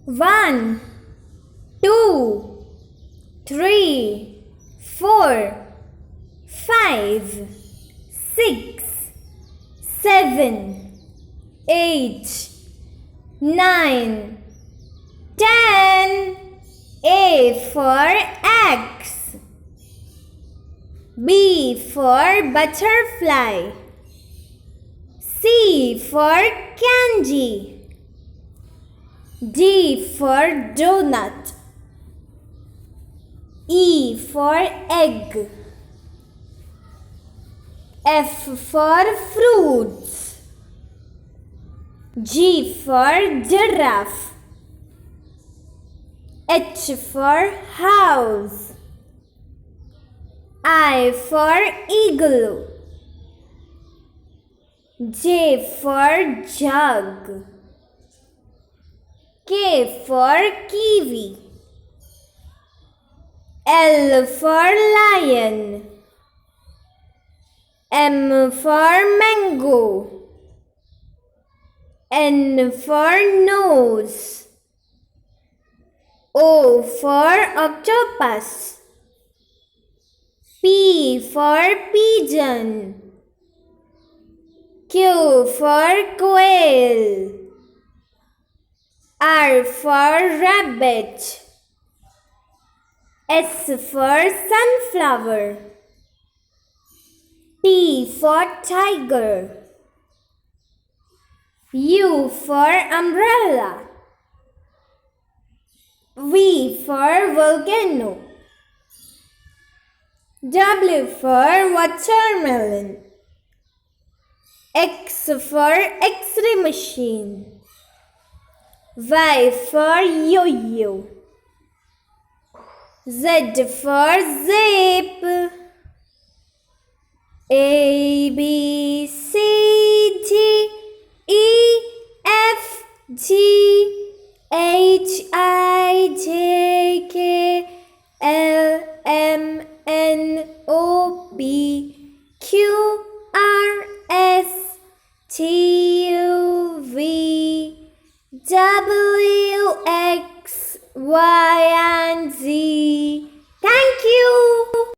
1, 2, 3, 4, 5, 6, 7, 8, 9, 10. A for X. B for butterfly. C for candy. D for donut. E for egg. F for fruits. G for giraffe. H for house. I for igloo. J for jug. K for kiwi. L for lion. M for mango. N for nose. O for octopus. P for pigeon. Q for quail. R for rabbit. S for sunflower. T for tiger. U for umbrella. V for volcano. W for watermelon. X for X-ray machine. Y for yo-yo. Z for zip. A, B, C, D, E, F, G, H, I, J, K, L, M, N, O, P, Q, R, S, T, U, V, W, X, Y, and Z. Thank you.